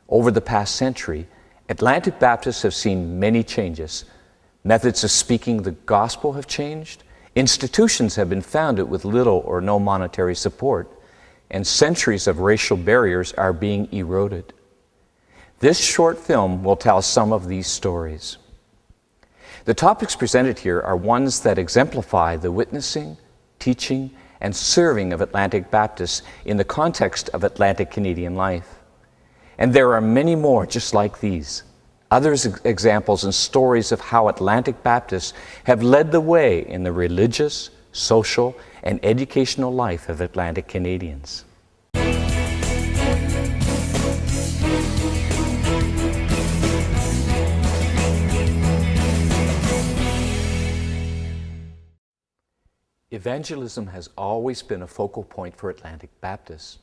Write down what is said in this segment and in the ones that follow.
Over the past century, Atlantic Baptists have seen many changes. Methods of speaking the gospel have changed, institutions have been founded with little or no monetary support, and centuries of racial barriers are being eroded. This short film will tell some of these stories. The topics presented here are ones that exemplify the witnessing, teaching, and serving of Atlantic Baptists in the context of Atlantic Canadian life. And there are many more just like these. Examples and stories of how Atlantic Baptists have led the way in the religious, social, and educational life of Atlantic Canadians. Evangelism has always been a focal point for Atlantic Baptists.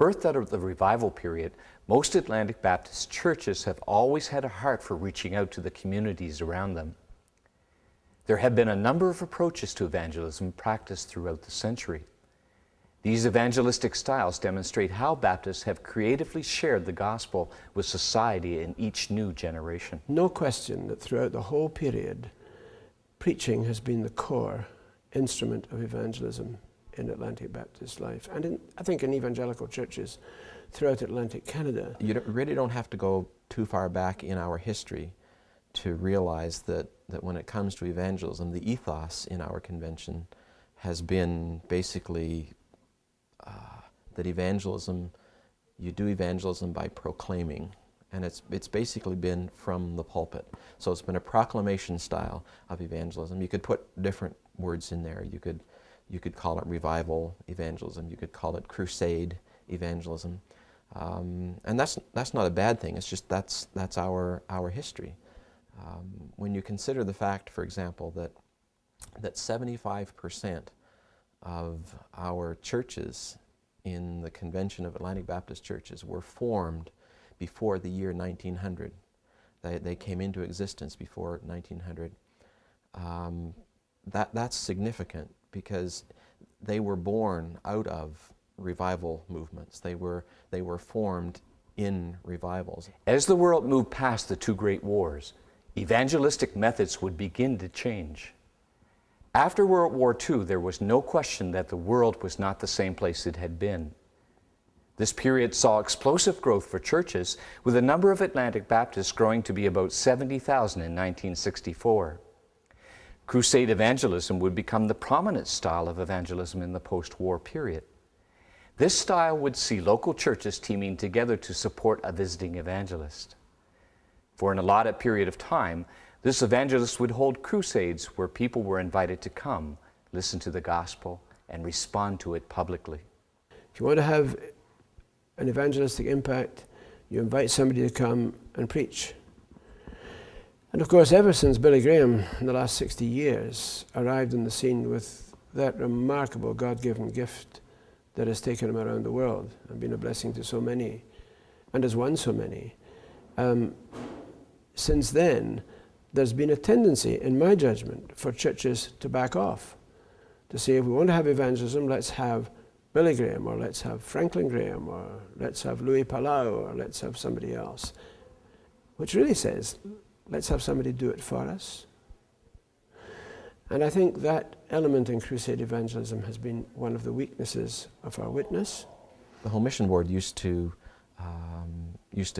Birthed out of the revival period, most Atlantic Baptist churches have always had a heart for reaching out to the communities around them. There have been a number of approaches to evangelism practiced throughout the century. These evangelistic styles demonstrate how Baptists have creatively shared the gospel with society in each new generation. No question that throughout the whole period, preaching has been the core instrument of evangelism in Atlantic Baptist life, and I think in evangelical churches throughout Atlantic Canada. You really don't have to go too far back in our history to realize that when it comes to evangelism, the ethos in our convention has been basically that evangelism, you do evangelism by proclaiming, and it's basically been from the pulpit. So it's been a proclamation style of evangelism. You could put different words in there. You could call it revival evangelism. You could call it crusade evangelism, and that's not a bad thing. It's just that's our history. When you consider the fact, for example, that 75% of our churches in the Convention of Atlantic Baptist Churches were formed before the year 1900. They came into existence before 1900. That's significant because they were born out of revival movements. They were formed in revivals. As the world moved past the two great wars, evangelistic methods would begin to change. After World War II, there was no question that the world was not the same place it had been. This period saw explosive growth for churches, with the number of Atlantic Baptists growing to be about 70,000 in 1964. Crusade evangelism would become the prominent style of evangelism in the post-war period. This style would see local churches teaming together to support a visiting evangelist. For an allotted period of time, this evangelist would hold crusades where people were invited to come, listen to the gospel, and respond to it publicly. If you want to have an evangelistic impact, you invite somebody to come and preach. And of course, ever since Billy Graham in the last 60 years arrived on the scene with that remarkable God-given gift that has taken him around the world and been a blessing to so many and has won so many, since then there's been a tendency, in my judgment, for churches to back off, to say if we want to have evangelism, let's have Billy Graham, or let's have Franklin Graham, or let's have Louis Palau, or let's have somebody else, which really says, let's have somebody do it for us. And I think that element in crusade evangelism has been one of the weaknesses of our witness. The Home Mission Board used to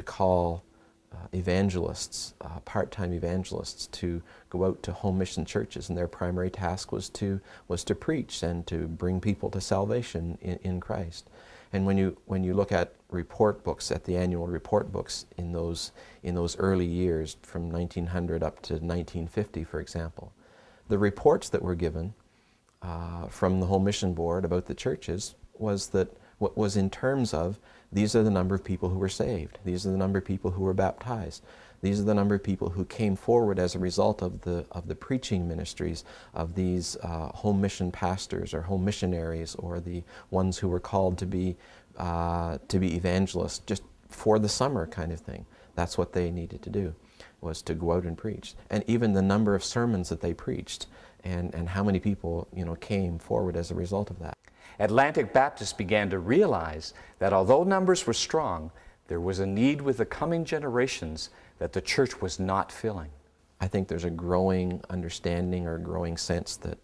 call evangelists, part-time evangelists, to go out to home mission churches, and their primary task was to preach and to bring people to salvation in Christ. And when you look at report books, at the annual report books in those early years, from 1900 up to 1950, for example, the reports that were given from the Home Mission Board about the churches was in terms of, these are the number of people who were saved, these are the number of people who were baptized, these are the number of people who came forward as a result of the preaching ministries of these home mission pastors or home missionaries, or the ones who were called to be evangelists just for the summer kind of thing. That's what they needed to do, was to go out and preach. And even the number of sermons that they preached and how many people came forward as a result of that. Atlantic Baptists began to realize that although numbers were strong, there was a need with the coming generations that the church was not filling. I think there's a growing understanding or a growing sense that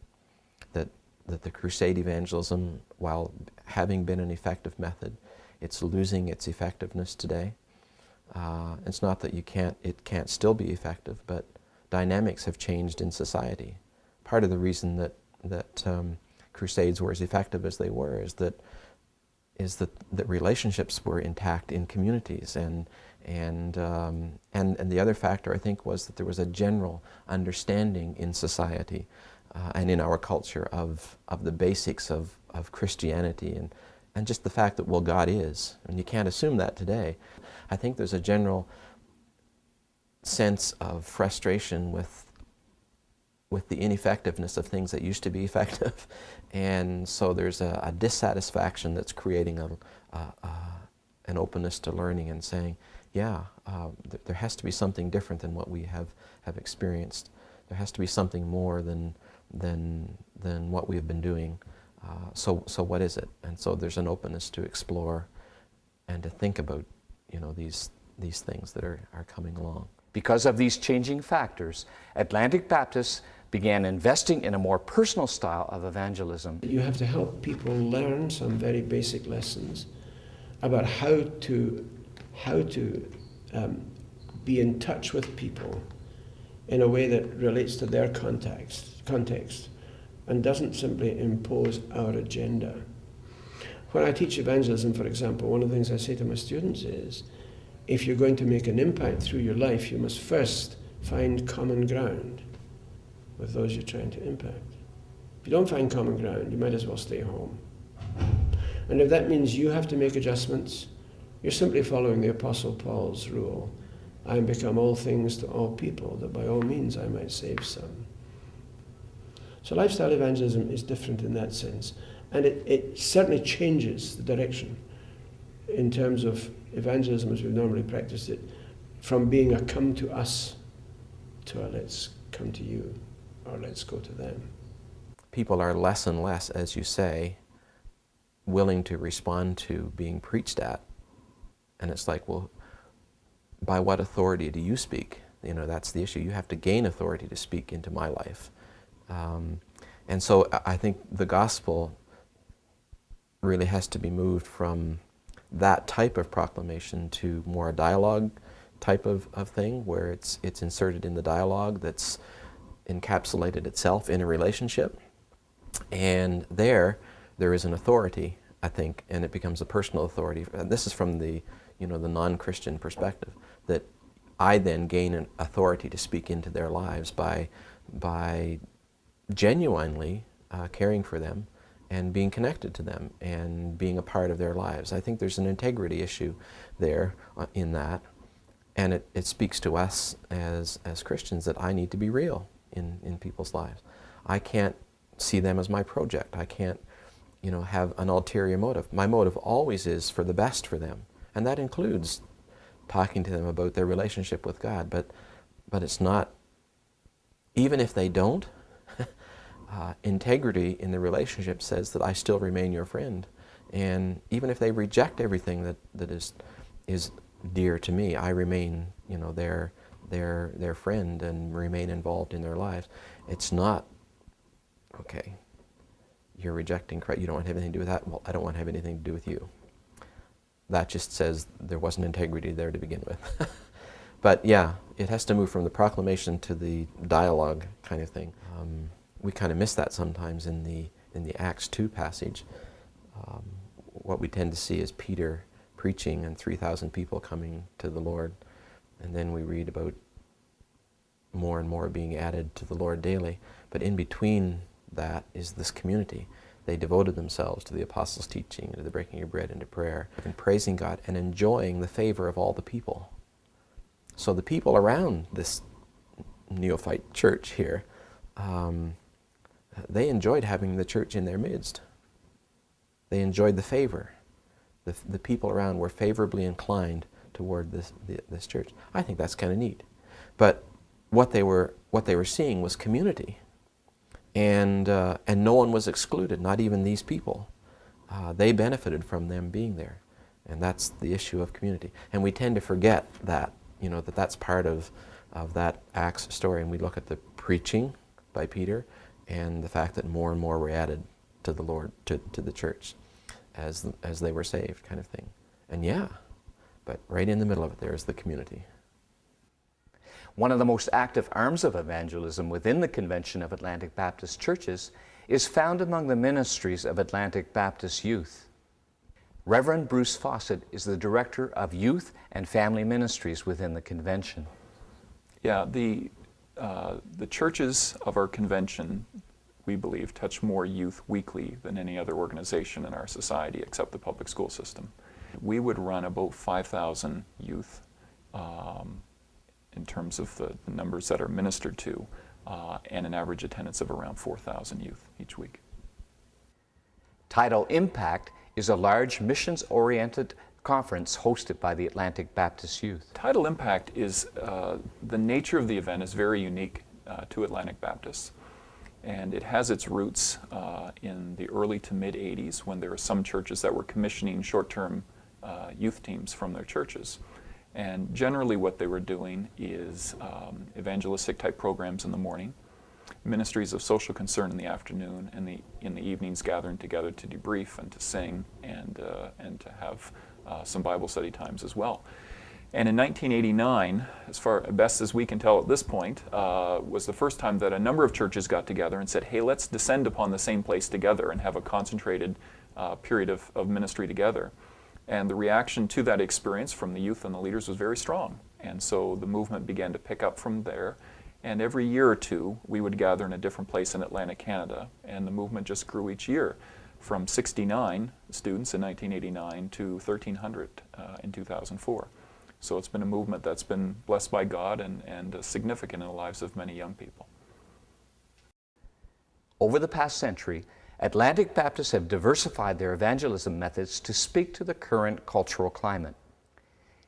the crusade evangelism, while having been an effective method, it's losing its effectiveness today. It's not that it can't still be effective, but dynamics have changed in society. Part of the reason that crusades were as effective as they were is that relationships were intact in communities, and the other factor, I think, was that there was a general understanding in society and in our culture of the basics of Christianity and just the fact that, well, God is, and you can't assume that today. I think there's a general sense of frustration with the ineffectiveness of things that used to be effective, and so there's a dissatisfaction that's creating an openness to learning and saying, yeah, there has to be something different than what we have experienced. There has to be something more than what we have been doing. So what is it? And so there's an openness to explore and to think about, these things that are coming along. Because of these changing factors, Atlantic Baptists began investing in a more personal style of evangelism. You have to help people learn some very basic lessons about how to be in touch with people in a way that relates to their context and doesn't simply impose our agenda. When I teach evangelism, for example, one of the things I say to my students is, if you're going to make an impact through your life, you must first find common ground with those you're trying to impact. If you don't find common ground, you might as well stay home. And if that means you have to make adjustments, you're simply following the Apostle Paul's rule. I am become all things to all people, that by all means I might save some. So lifestyle evangelism is different in that sense. And it certainly changes the direction in terms of evangelism as we've normally practiced it, from being a come to us to a let's come to you, or let's go to them. People are less and less, as you say, willing to respond to being preached at. And it's like, well, by what authority do you speak? That's the issue. You have to gain authority to speak into my life. And so I think the gospel really has to be moved from that type of proclamation to more a dialogue type of thing, where it's inserted in the dialogue that's encapsulated itself in a relationship. And there is an authority, I think, and it becomes a personal authority. And this is from the non-Christian perspective, that I then gain an authority to speak into their lives by genuinely caring for them and being connected to them and being a part of their lives. I think there's an integrity issue there in that, and it speaks to us as Christians that I need to be real in people's lives. I can't see them as my project. I can't have an ulterior motive. My motive always is for the best for them, and that includes talking to them about their relationship with God, but it's not, even if they don't, integrity in the relationship says that I still remain your friend. And even if they reject everything that is dear to me, I remain, their friend and remain involved in their lives. It's not, okay, you're rejecting Christ, you don't want to have anything to do with that. Well, I don't want to have anything to do with you. That just says there wasn't integrity there to begin with. But yeah, it has to move from the proclamation to the dialogue kind of thing. We kind of miss that sometimes in the Acts 2 passage. What we tend to see is Peter preaching and 3,000 people coming to the Lord. And then we read about more and more being added to the Lord daily. But in between that is this community. They devoted themselves to the apostles' teaching, to the breaking of bread, and to prayer, and praising God and enjoying the favor of all the people. So the people around this neophyte church here, they enjoyed having the church in their midst. They enjoyed the favor. The people around were favorably inclined toward this church. I think that's kind of neat. But what they were seeing was community, and no one was excluded, not even these people. They benefited from them being there, And that's the issue of community. And we tend to forget that, that's part of that Acts story. And we look at the preaching by Peter and the fact that more and more were added to the Lord, to the church as they were saved, kind of thing. And but right in the middle of it there is the community. One of the most active arms of evangelism within the Convention of Atlantic Baptist Churches is found among the ministries of Atlantic Baptist Youth. Reverend Bruce Fawcett is the Director of Youth and Family Ministries within the Convention. Yeah, the churches of our convention, we believe, touch more youth weekly than any other organization in our society except the public school system. We would run about 5,000 youth in terms of the numbers that are ministered to, and an average attendance of around 4,000 youth each week. Title Impact is a large missions-oriented conference hosted by the Atlantic Baptist Youth. Title Impact is, the nature of the event is very unique to Atlantic Baptists. And it has its roots in the early to mid-'80s when there were some churches that were commissioning short-term youth teams from their churches. And generally what they were doing is evangelistic type programs in the morning, ministries of social concern in the afternoon, and in the evenings gathering together to debrief and to sing and to have some Bible study times as well. And in 1989, as far best as we can tell at this point, was the first time that a number of churches got together and said, hey, let's descend upon the same place together and have a concentrated period of ministry together. And the reaction to that experience from the youth and the leaders was very strong. And so the movement began to pick up from there. And every year or two, we would gather in a different place in Atlantic Canada. And the movement just grew each year, from 69 students in 1989 to 1,300 in 2004. So it's been a movement that's been blessed by God and significant in the lives of many young people. Over the past century, Atlantic Baptists have diversified their evangelism methods to speak to the current cultural climate.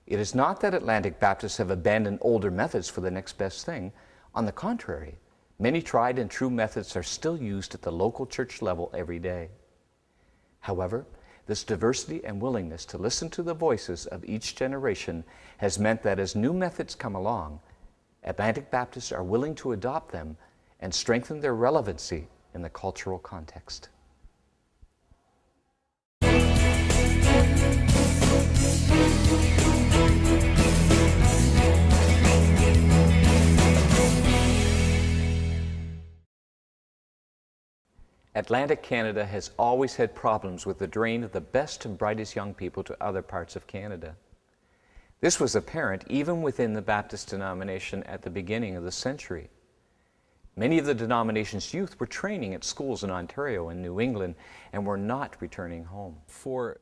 It is not that Atlantic Baptists have abandoned older methods for the next best thing. On the contrary, many tried and true methods are still used at the local church level every day. However, this diversity and willingness to listen to the voices of each generation has meant that as new methods come along, Atlantic Baptists are willing to adopt them and strengthen their relevancy in the cultural context. Atlantic Canada has always had problems with the drain of the best and brightest young people to other parts of Canada. This was apparent even within the Baptist denomination at the beginning of the century. Many of the denomination's youth were training at schools in Ontario and New England and were not returning home. For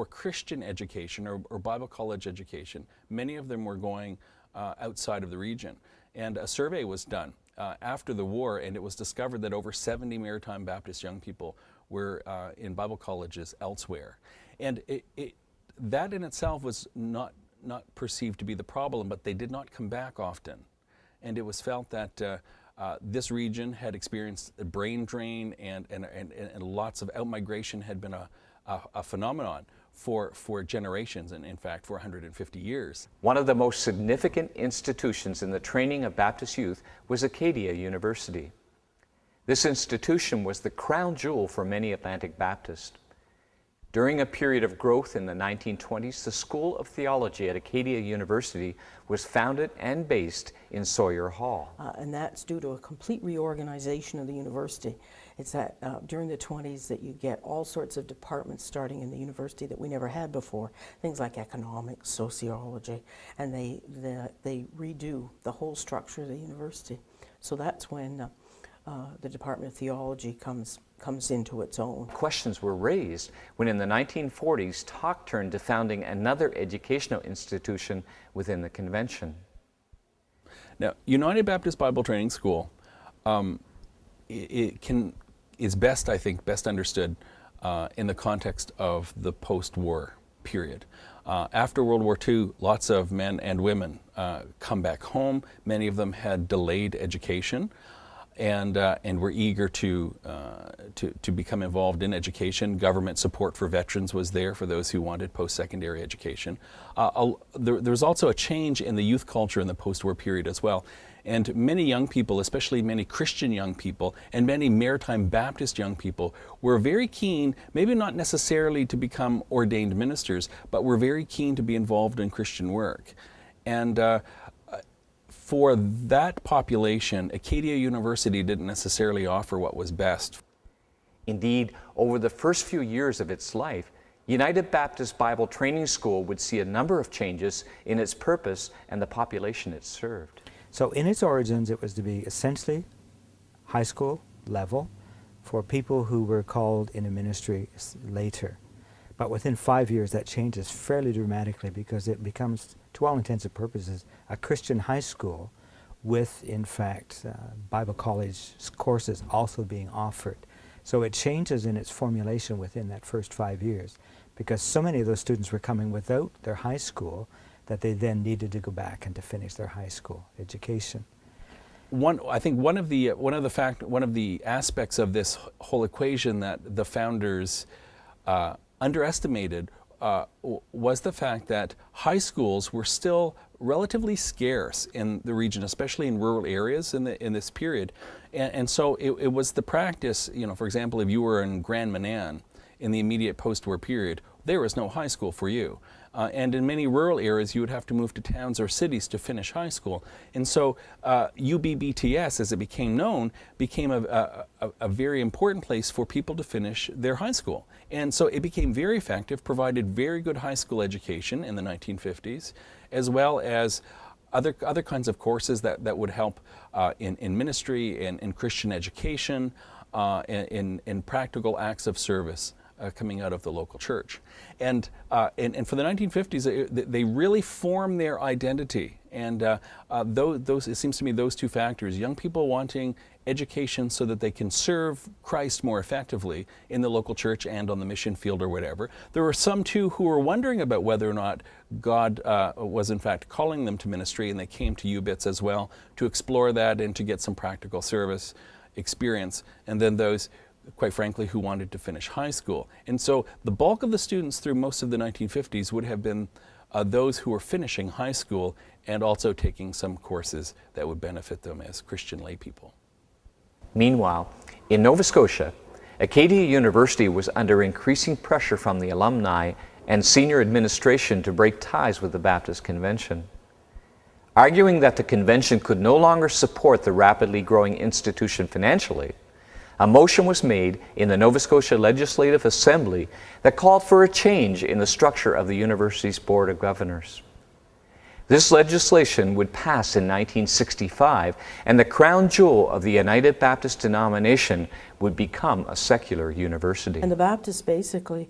Christian education or Bible college education, many of them were going outside of the region. And a survey was done after the war, and it was discovered that over 70 Maritime Baptist young people were in Bible colleges elsewhere. And that in itself was not perceived to be the problem, but they did not come back often. And it was felt that this region had experienced a brain drain and lots of outmigration had been a phenomenon for generations, and in fact for 150 years. One of the most significant institutions in the training of Baptist youth was Acadia University. This institution was the crown jewel for many Atlantic Baptists. During a period of growth in the 1920s, the School of Theology at Acadia University was founded and based in Sawyer Hall. And that's due to a complete reorganization of the university. It's that during the 20s that you get all sorts of departments starting in the university that we never had before, things like economics, sociology, and they redo the whole structure of the university. So that's when the Department of Theology comes into its own. Questions were raised when in the 1940s talk turned to founding another educational institution within the convention. Now, United Baptist Bible Training School is best, I think, best understood in the context of the post-war period. After World War II, lots of men and women come back home. Many of them had delayed education. and were eager to become involved in education. Government support for veterans was there for those who wanted post-secondary education. There was also a change in the youth culture in the post-war period as well. And many young people, especially many Christian young people and many Maritime Baptist young people, were very keen, maybe not necessarily to become ordained ministers, but were very keen to be involved in Christian work. And for that population, Acadia University didn't necessarily offer what was best. Indeed, over the first few years of its life, United Baptist Bible Training School would see a number of changes in its purpose and the population it served. So in its origins, it was to be essentially high school level for people who were called into ministry later. But within 5 years, that changes fairly dramatically because it becomes, to all intents and purposes, a Christian high school with, in fact, Bible college courses also being offered. So it changes in its formulation within that first 5 years because so many of those students were coming without their high school that they then needed to go back and to finish their high school education. I think one of the aspects of this whole equation that the founders underestimated was the fact that high schools were still relatively scarce in the region, especially in rural areas in this period, and so it was the practice. For example, if you were in Grand Manan in the immediate post-war period, there was no high school for you. And in many rural areas, you would have to move to towns or cities to finish high school. And so UBBTS, as it became known, became a very important place for people to finish their high school. And so it became very effective, provided very good high school education in the 1950s, as well as other kinds of courses that would help in ministry, in Christian education, in practical acts of service. Coming out of the local church. And for the 1950s, they really formed their identity. And it seems to me those two factors, young people wanting education so that they can serve Christ more effectively in the local church and on the mission field or whatever. There were some too who were wondering about whether or not God was in fact calling them to ministry, and they came to UBITS as well to explore that and to get some practical service experience. And then those, quite frankly, who wanted to finish high school. And so the bulk of the students through most of the 1950s would have been those who were finishing high school and also taking some courses that would benefit them as Christian lay people. Meanwhile, in Nova Scotia, Acadia University was under increasing pressure from the alumni and senior administration to break ties with the Baptist Convention. Arguing that the convention could no longer support the rapidly growing institution financially, a motion was made in the Nova Scotia Legislative Assembly that called for a change in the structure of the university's Board of Governors. This legislation would pass in 1965, and the crown jewel of the United Baptist denomination would become a secular university. And the Baptists basically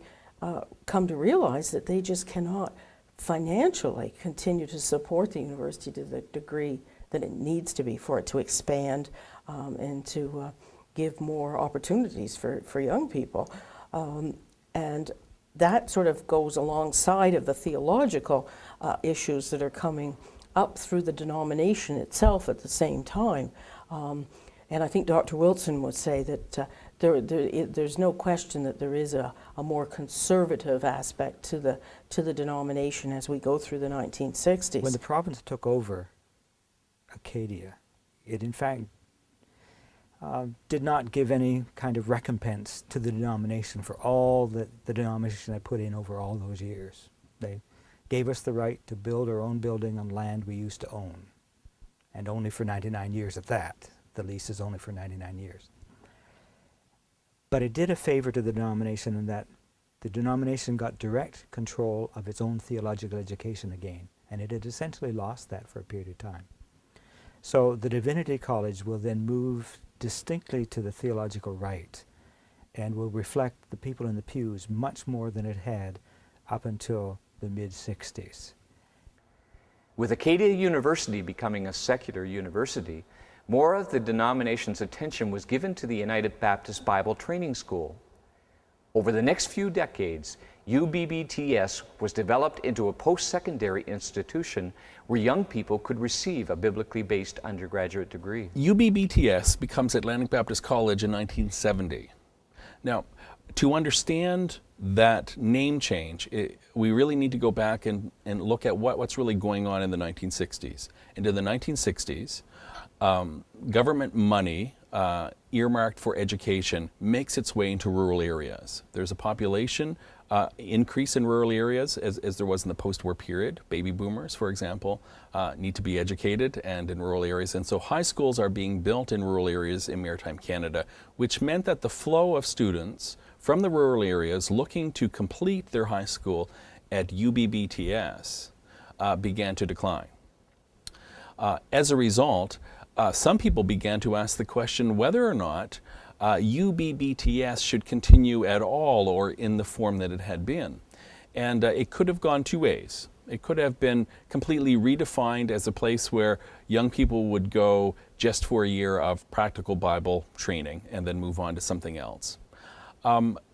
come to realize that they just cannot financially continue to support the university to the degree that it needs to be for it to expand and to give more opportunities for young people. And that sort of goes alongside of the theological issues that are coming up through the denomination itself at the same time. And I think Dr. Wilson would say that there's no question that there is a more conservative aspect to the denomination as we go through the 1960s. When the province took over Acadia, it in fact did not give any kind of recompense to the denomination for all that the denomination had put in over all those years. They gave us the right to build our own building on land we used to own, and only for 99 years at that. The lease is only for 99 years. But it did a favor to the denomination in that the denomination got direct control of its own theological education again, and it had essentially lost that for a period of time. So the Divinity College will then move distinctly to the theological right and will reflect the people in the pews much more than it had up until the mid-60s. With Acadia University becoming a secular university, more of the denomination's attention was given to the United Baptist Bible Training School. Over the next few decades, UBBTS was developed into a post-secondary institution where young people could receive a biblically based undergraduate degree. UBBTS becomes Atlantic Baptist College in 1970. Now, to understand that name change, we really need to go back and look at what's really going on in the 1960s. And in the 1960s, government money earmarked for education makes its way into rural areas. There's a population increase in rural areas as there was in the post-war period. Baby boomers, for example, need to be educated and in rural areas. And so high schools are being built in rural areas in maritime Canada, which meant that the flow of students from the rural areas looking to complete their high school at UBBTS began to decline. As a result, some people began to ask the question whether or not UBBTS should continue at all or in the form that it had been. And it could have gone two ways. It could have been completely redefined as a place where young people would go just for a year of practical Bible training and then move on to something else.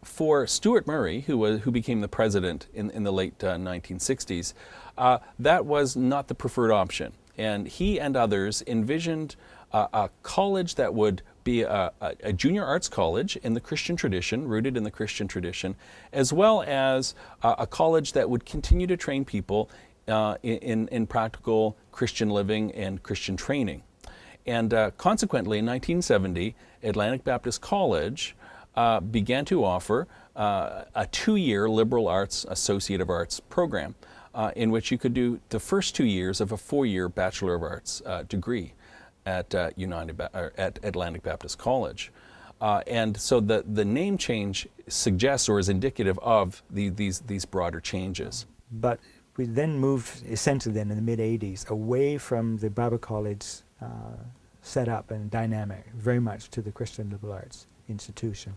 For Stuart Murray, who became the president in the late 1960s, that was not the preferred option. And he and others envisioned a college that would be a junior arts college in the Christian tradition, rooted in the Christian tradition, as well as a college that would continue to train people in practical Christian living and Christian training. And consequently, in 1970, Atlantic Baptist College began to offer a 2-year liberal arts, associative arts program in which you could do the first 2 years of a 4-year Bachelor of Arts degree at Atlantic Baptist College. And so the name change suggests or is indicative of these broader changes. But we then moved essentially then in the mid-'80s away from the Bible College setup and dynamic very much to the Christian liberal arts institution.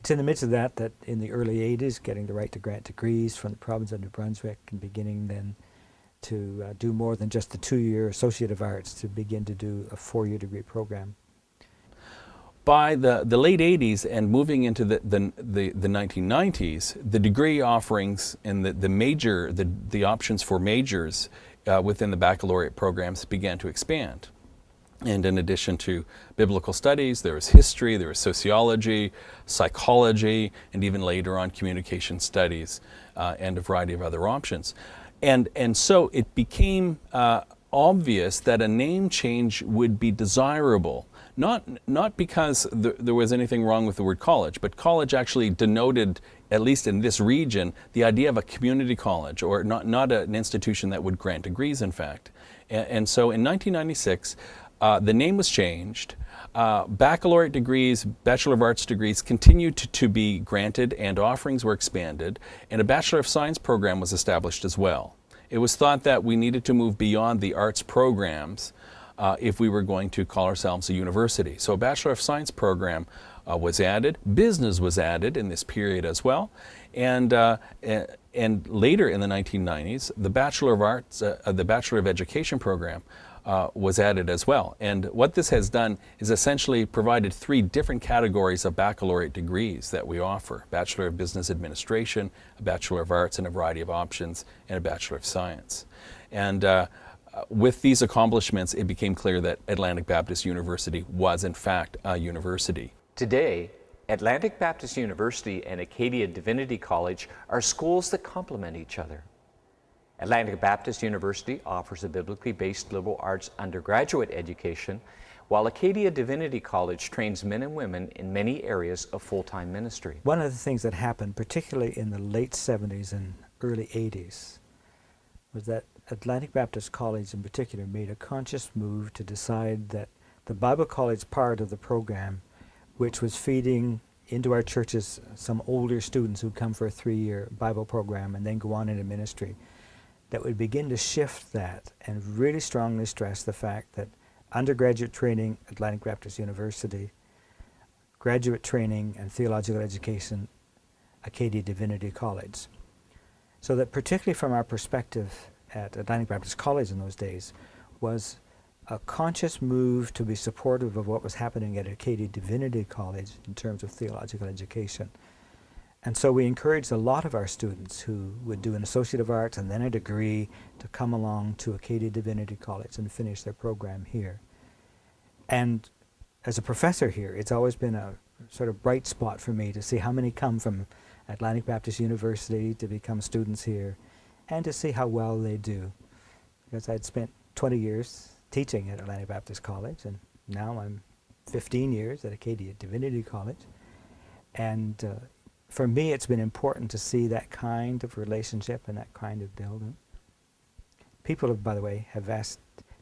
It's in the midst of that in the early 80s, getting the right to grant degrees from the province of New Brunswick and beginning then to do more than just the 2-year Associate of Arts, to begin to do a 4-year degree program. By the late 80s and moving into the 1990s, the degree offerings and the options for majors within the baccalaureate programs began to expand. And in addition to biblical studies, there was history, there was sociology, psychology, and even later on communication studies and a variety of other options. And so it became obvious that a name change would be desirable, not because there was anything wrong with the word college, but college actually denoted, at least in this region, the idea of a community college, or not an institution that would grant degrees, in fact. And so in 1996, the name was changed. Baccalaureate degrees, Bachelor of Arts degrees continued to be granted, and offerings were expanded, and a Bachelor of Science program was established as well. It was thought that we needed to move beyond the arts programs if we were going to call ourselves a university. So a Bachelor of Science program was added. Business was added in this period as well. And later in the 1990s, the Bachelor of Arts, the Bachelor of Education program was added as well. And what this has done is essentially provided 3 different categories of baccalaureate degrees that we offer: Bachelor of Business Administration, a Bachelor of Arts in a variety of options, and a Bachelor of Science. And with these accomplishments, it became clear that Atlantic Baptist University was in fact a university. Today, Atlantic Baptist University and Acadia Divinity College are schools that complement each other. Atlantic Baptist University offers a biblically based liberal arts undergraduate education, while Acadia Divinity College trains men and women in many areas of full-time ministry. One of the things that happened, particularly in the late 70s and early 80s, was that Atlantic Baptist College in particular made a conscious move to decide that the Bible College part of the program, which was feeding into our churches some older students who'd come for a 3-year Bible program and then go on into ministry, that would begin to shift that and really strongly stress the fact that undergraduate training at Atlantic Baptist University, graduate training and theological education, Acadia Divinity College. So that particularly from our perspective at Atlantic Baptist College in those days was a conscious move to be supportive of what was happening at Acadia Divinity College in terms of theological education. And so we encouraged a lot of our students who would do an Associate of Arts and then a degree to come along to Acadia Divinity College and finish their program here. And as a professor here, it's always been a sort of bright spot for me to see how many come from Atlantic Baptist University to become students here and to see how well they do. Because I'd spent 20 years teaching at Atlantic Baptist College, and now I'm 15 years at Acadia Divinity College. And for me, it's been important to see that kind of relationship and that kind of building. People have, by the way,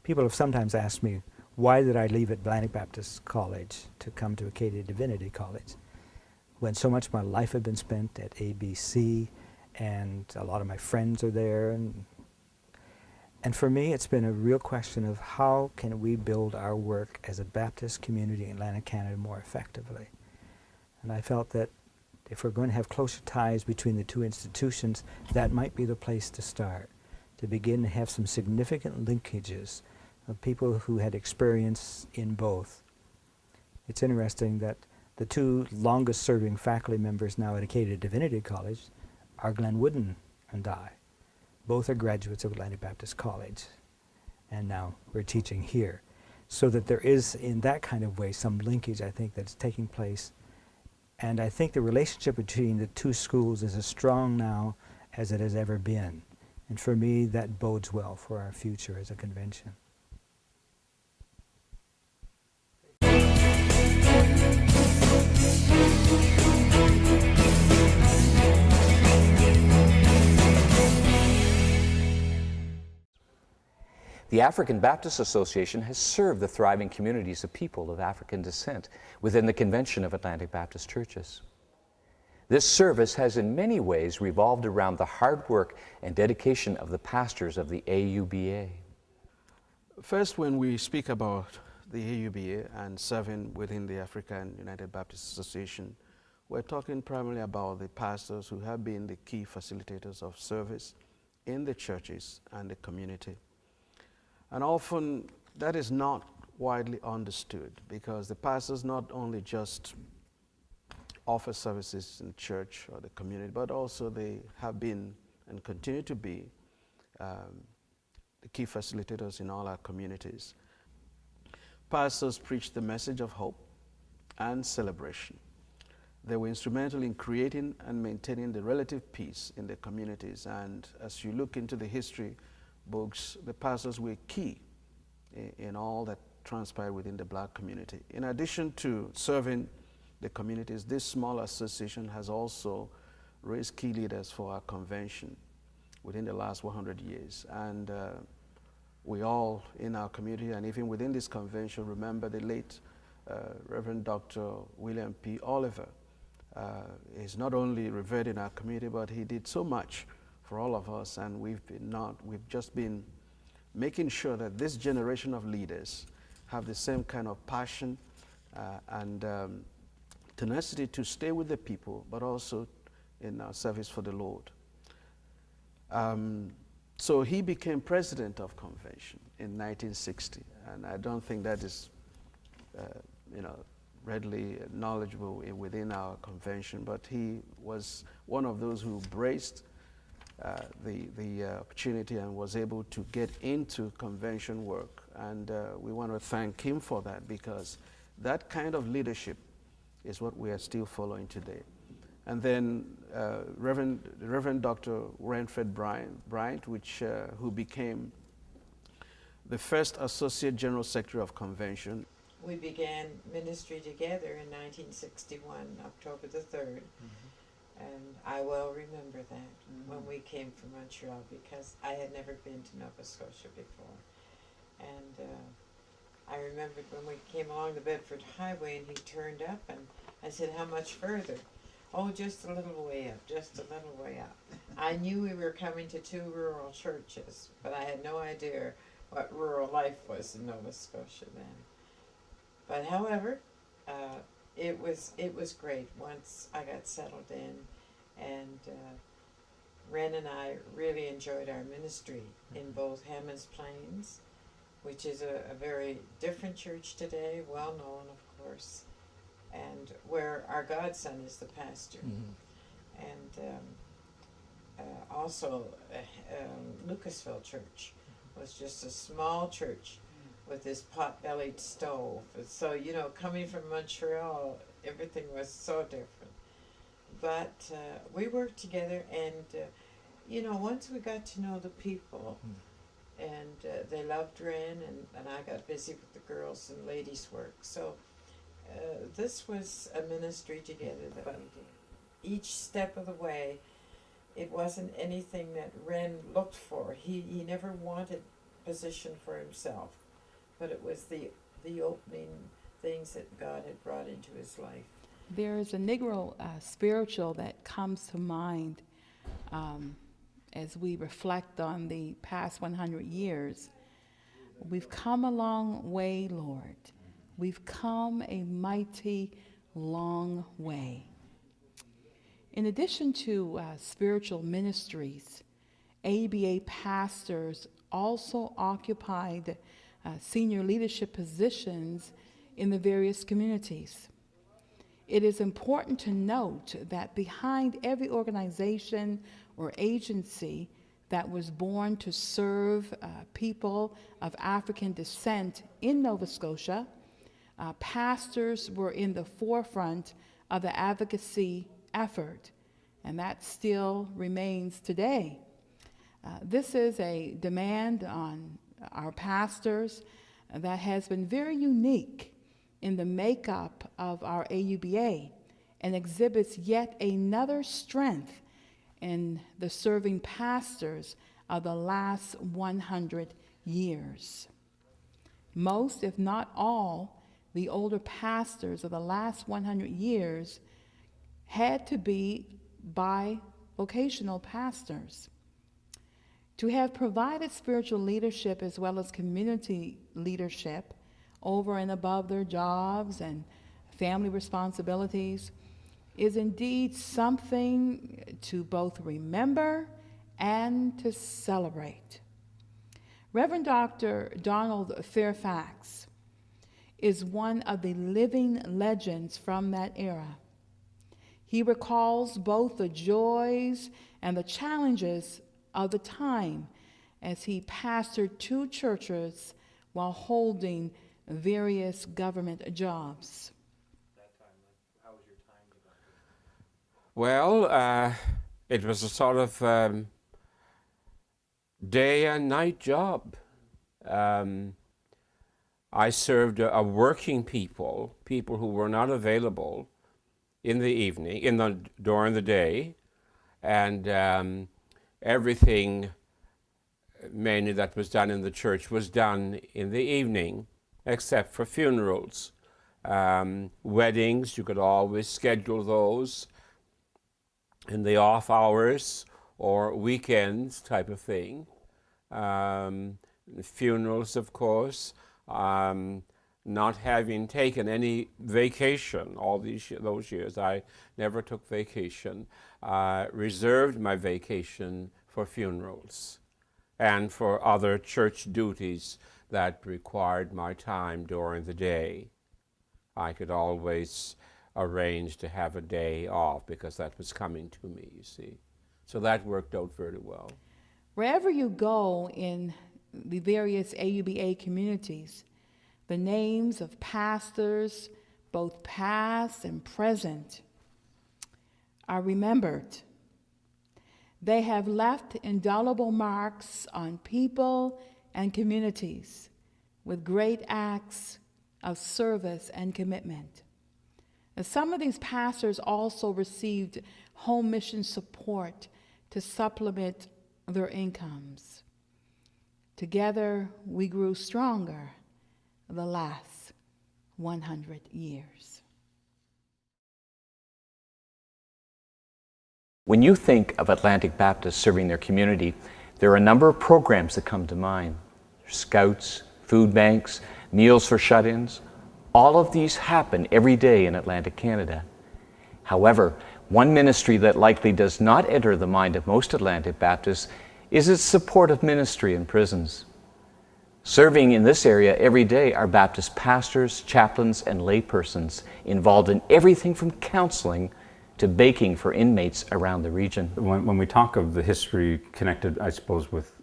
people have sometimes asked me, why did I leave Atlantic Baptist College to come to Acadia Divinity College when so much of my life had been spent at ABC and a lot of my friends are there. And for me, it's been a real question of how can we build our work as a Baptist community in Atlantic Canada more effectively. And I felt that if we're going to have closer ties between the two institutions, that might be the place to start, to begin to have some significant linkages of people who had experience in both. It's interesting that the two longest serving faculty members now at Acadia Divinity College are Glenn Wooden and I. Both are graduates of Atlantic Baptist College, and now we're teaching here. So that there is, in that kind of way, some linkage, I think, that's taking place. And I think the relationship between the two schools is as strong now as it has ever been. And for me, that bodes well for our future as a convention. The African Baptist Association has served the thriving communities of people of African descent within the Convention of Atlantic Baptist Churches. This service has in many ways revolved around the hard work and dedication of the pastors of the AUBA. First, when we speak about the AUBA and serving within the African United Baptist Association, we're talking primarily about the pastors who have been the key facilitators of service in the churches and the community. And often that is not widely understood because the pastors not only just offer services in church or the community, but also they have been and continue to be the key facilitators in all our communities. Pastors preach the message of hope and celebration. They were instrumental in creating and maintaining the relative peace in the communities. And as you look into the history books, the pastors were key in all that transpired within the black community. In addition to serving the communities, this small association has also raised key leaders for our convention within the last 100 years. And we all in our community and even within this convention remember the late Reverend Dr. William P. Oliver. He's not only revered in our community, but he did so much for all of us, and we've just been making sure that this generation of leaders have the same kind of passion and tenacity to stay with the people, but also in our service for the Lord. So he became president of convention in 1960, and I don't think that is, readily knowledgeable within our convention, but he was one of those who embraced the opportunity and was able to get into convention work. And we want to thank him for that, because that kind of leadership is what we are still following today. And then Reverend Dr. Renfred Bryant, who became the first Associate General Secretary of Convention. We began ministry together in 1961, October the 3rd. And I well remember that when we came from Montreal, because I had never been to Nova Scotia before. And I remembered when we came along the Bedford Highway and he turned up, and I said, "How much further?" "Oh, just a little way up, just a little way up." I knew we were coming to two rural churches, but I had no idea what rural life was in Nova Scotia then. But however, it was great once I got settled in, and Ren and I really enjoyed our ministry in both Hammond's Plains, which is a very different church today, well known of course, and where our godson is the pastor. And also, Lucasville Church was just a small church with this pot-bellied stove. So, you know, coming from Montreal, everything was so different. But we worked together, and, you know, once we got to know the people, and they loved Ren, and I got busy with the girls and ladies' work. So this was a ministry together that we did. Each step of the way, it wasn't anything that Ren looked for. He never wanted position for himself, but it was the opening things that God had brought into his life. There is a Negro spiritual that comes to mind as we reflect on the past 100 years. We've come a long way, Lord. We've come a mighty long way. In addition to spiritual ministries, ABA pastors also occupied senior leadership positions in the various communities. It is important to note that behind every organization or agency that was born to serve people of African descent in Nova Scotia, pastors were in the forefront of the advocacy effort, and that still remains today. This is a demand on our pastors that has been very unique in the makeup of our AUBA and exhibits yet another strength in the serving pastors of the last 100 years. Most, if not all, the older pastors of the last 100 years had to be bivocational pastors. To have provided spiritual leadership as well as community leadership over and above their jobs and family responsibilities is indeed something to both remember and to celebrate. Reverend Dr. Donald Fairfax is one of the living legends from that era. He recalls both the joys and the challenges of the time as he pastored 2 churches while holding various government jobs. How was your time divided? Well, it was a sort of day and night job. I served a working people who were not available in the evening, during the day, and everything mainly that was done in the church was done in the evening, except for funerals. Weddings, you could always schedule those in the off hours or weekends type of thing. Funerals, of course, not having taken any vacation all those years. I never took vacation. Reserved my vacation for funerals and for other church duties that required my time during the day. I could always arrange to have a day off because that was coming to me, you see. So that worked out very well. Wherever you go in the various AUBA communities, the names of pastors, both past and present, are remembered. They have left indelible marks on people and communities with great acts of service and commitment. And some of these pastors also received home mission support to supplement their incomes. Together, we grew stronger the last 100 years. When you think of Atlantic Baptists serving their community, there are a number of programs that come to mind. Scouts, food banks, meals for shut-ins. All of these happen every day in Atlantic Canada. However, one ministry that likely does not enter the mind of most Atlantic Baptists is its support of ministry in prisons. Serving in this area every day are Baptist pastors, chaplains, and laypersons involved in everything from counseling to baking for inmates around the region. When we talk of the history connected, I suppose, with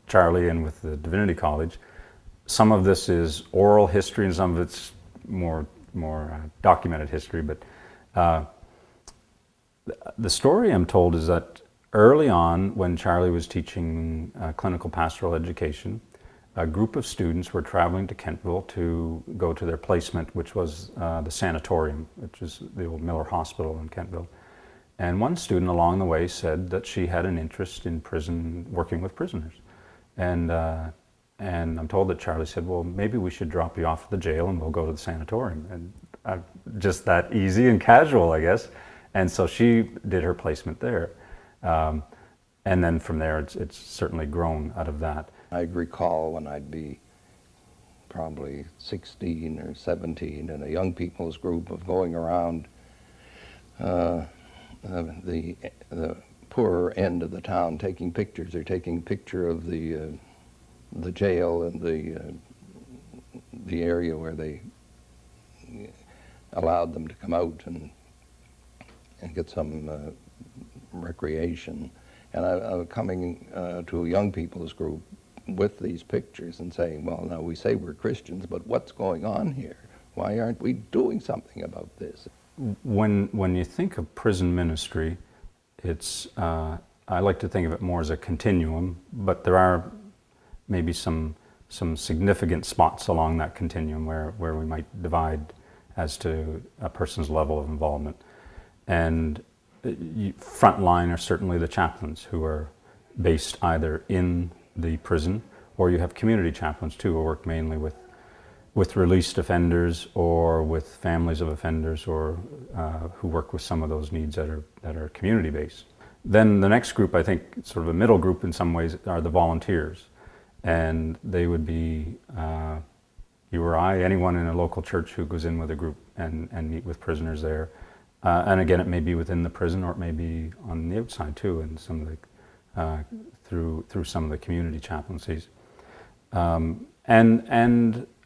Charlie and with the Divinity College, some of this is oral history and some of it's more documented history. But the story I'm told is that early on, when Charlie was teaching clinical pastoral education, a group of students were traveling to Kentville to go to their placement, which was the sanatorium, which is the old Miller Hospital in Kentville. And one student along the way said that she had an interest in working with prisoners. And I'm told that Charlie said, well, maybe we should drop you off at the jail and we'll go to the sanatorium. And just that easy and casual, I guess. And so she did her placement there. And then from there, it's certainly grown out of that. I recall when I'd be probably 16 or 17 in a young people's group of going around the poorer end of the town taking pictures. They're taking a picture of the jail and the area where they allowed them to come out and get some recreation. And I'm coming to a young people's group with these pictures and saying, well, now we say we're Christians, but what's going on here? Why aren't we doing something about this? When you think of prison ministry, it's I like to think of it more as a continuum, but there are maybe some significant spots along that continuum where we might divide as to a person's level of involvement. And front line are certainly the chaplains, who are based either in the prison, or you have community chaplains too, who work mainly with released offenders or with families of offenders, or who work with some of those needs that are community based. Then the next group, I think sort of a middle group in some ways, are the volunteers. And they would be you or I, anyone in a local church who goes in with a group and meet with prisoners there. And again, it may be within the prison, or it may be on the outside too, and some of the through some of the community chaplaincies. And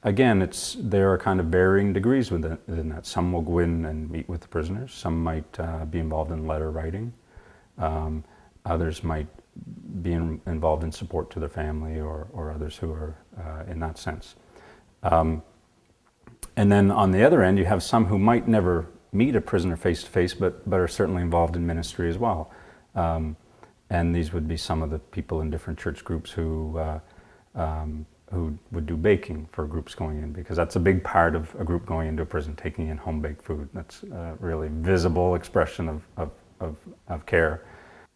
again, there are kind of varying degrees within that. Some will go in and meet with the prisoners. Some might be involved in letter writing. Others might be involved in support to their family, or others who are in that sense. And then on the other end, you have some who might never meet a prisoner face to face, but are certainly involved in ministry as well. And these would be some of the people in different church groups who would do baking for groups going in, because that's a big part of a group going into a prison, taking in home-baked food. That's a really visible expression of care.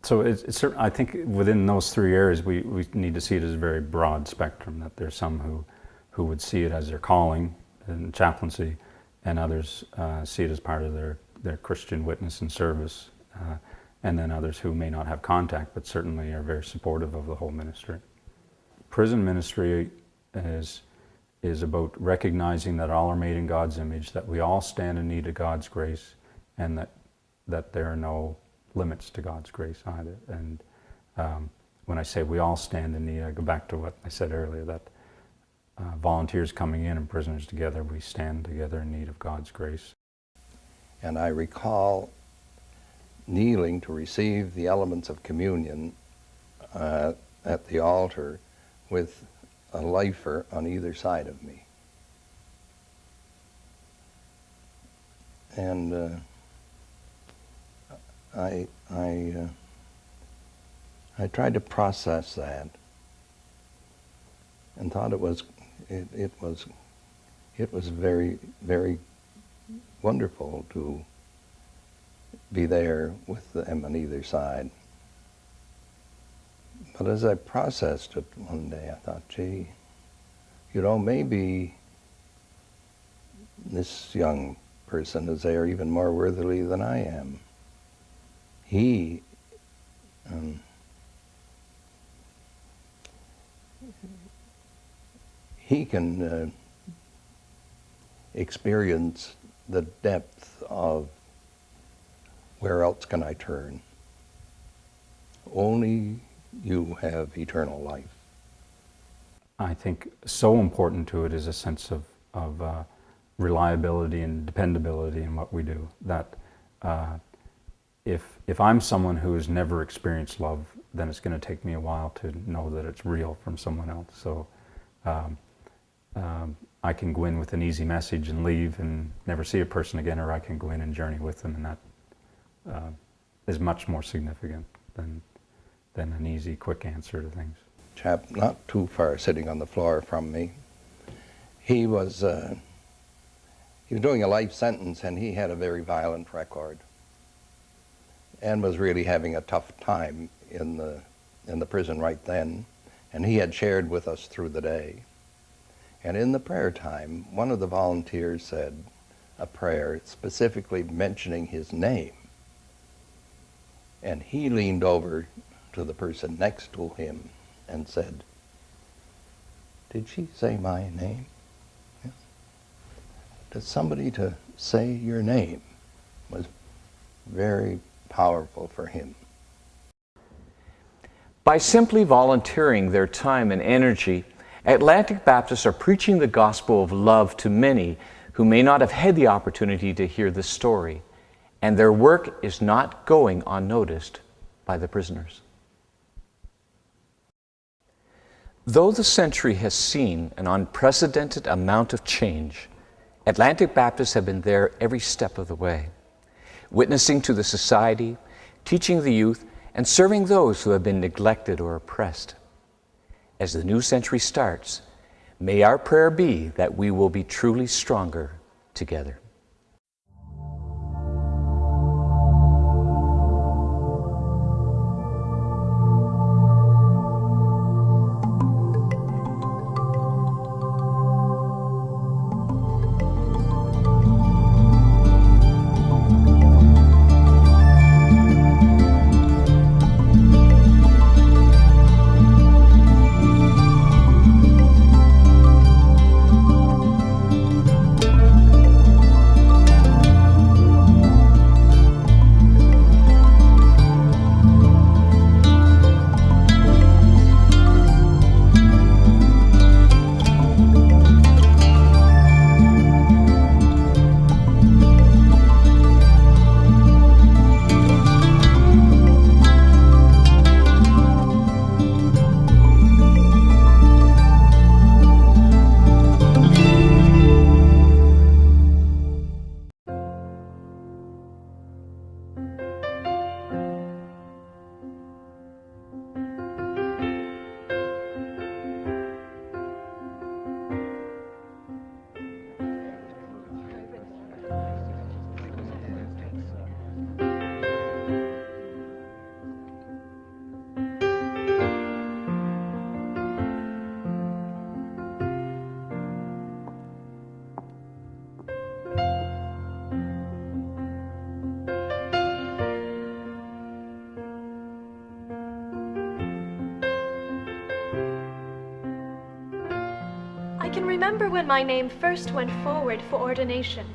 So it's I think within those three areas, we need to see it as a very broad spectrum, that there's some who would see it as their calling in chaplaincy, and others see it as part of their Christian witness and service. And then others who may not have contact, but certainly are very supportive of the whole ministry. Prison ministry is about recognizing that all are made in God's image, that we all stand in need of God's grace, and that there are no limits to God's grace either. And when I say we all stand in need, I go back to what I said earlier, that volunteers coming in and prisoners together, we stand together in need of God's grace. And I recall kneeling to receive the elements of communion at the altar with a lifer on either side of me. And I tried to process that and thought it was very, very wonderful to be there with them on either side. But as I processed it one day, I thought, gee, maybe this young person is there even more worthily than I am. He can experience the depth of where else can I turn? Only you have eternal life. I think so important to it is a sense of reliability and dependability in what we do. That if I'm someone who has never experienced love, then it's going to take me a while to know that it's real from someone else. So I can go in with an easy message and leave and never see a person again, or I can go in and journey with them, and that is much more significant than an easy, quick answer to things. Chap not too far sitting on the floor from me, he was doing a life sentence, and he had a very violent record and was really having a tough time in the prison right then. And he had shared with us through the day. And in the prayer time, one of the volunteers said a prayer specifically mentioning his name. And he leaned over to the person next to him and said, "Did she say my name?" Yeah. To somebody to say your name was very powerful for him. By simply volunteering their time and energy, Atlantic Baptists are preaching the gospel of love to many who may not have had the opportunity to hear the story, and their work is not going unnoticed by the prisoners. Though the century has seen an unprecedented amount of change, Atlantic Baptists have been there every step of the way, witnessing to the society, teaching the youth, and serving those who have been neglected or oppressed. As the new century starts, may our prayer be that we will be truly stronger together. I can remember when my name first went forward for ordination.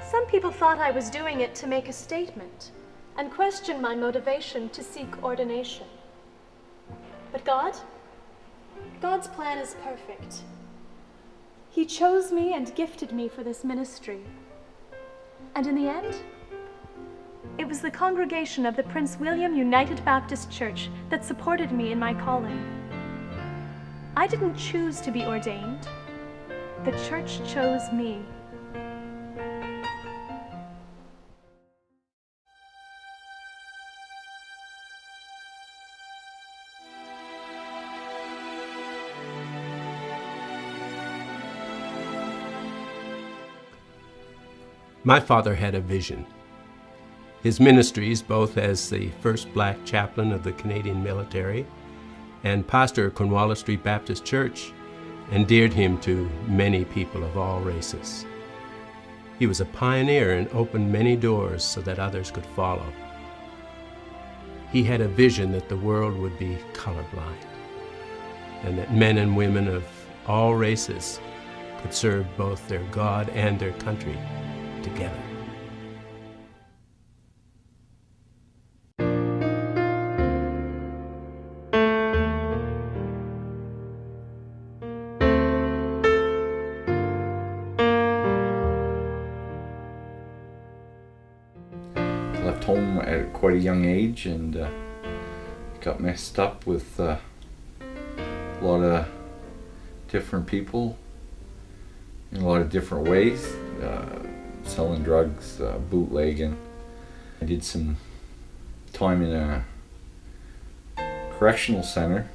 Some people thought I was doing it to make a statement and questioned my motivation to seek ordination. But God's plan is perfect. He chose me and gifted me for this ministry. And in the end, it was the congregation of the Prince William United Baptist Church that supported me in my calling. I didn't choose to be ordained. The church chose me. My father had a vision. His ministries, both as the first black chaplain of the Canadian military and pastor of Cornwallis Street Baptist Church, endeared him to many people of all races. He was a pioneer and opened many doors so that others could follow. He had a vision that the world would be colorblind and that men and women of all races could serve both their God and their country together. left home at quite a young age and got messed up with a lot of different people in a lot of different ways, selling drugs, bootlegging. I did some time in a correctional center,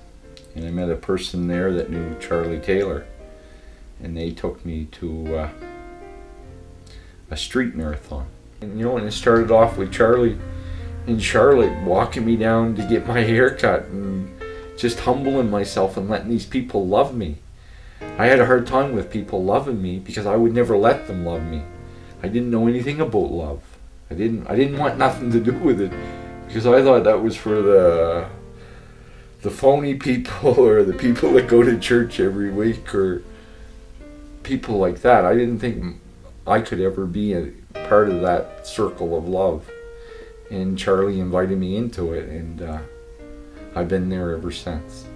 and I met a person there that knew Charlie Taylor, and they took me to a street marathon. And and it started off with Charlie in Charlotte walking me down to get my hair cut and just humbling myself and letting these people love me. I had a hard time with people loving me because I would never let them love me. I didn't know anything about love. I didn't want nothing to do with it because I thought that was for the phony people or the people that go to church every week or people like that. I didn't think I could ever be a part of that circle of love. And Charlie invited me into it, and I've been there ever since.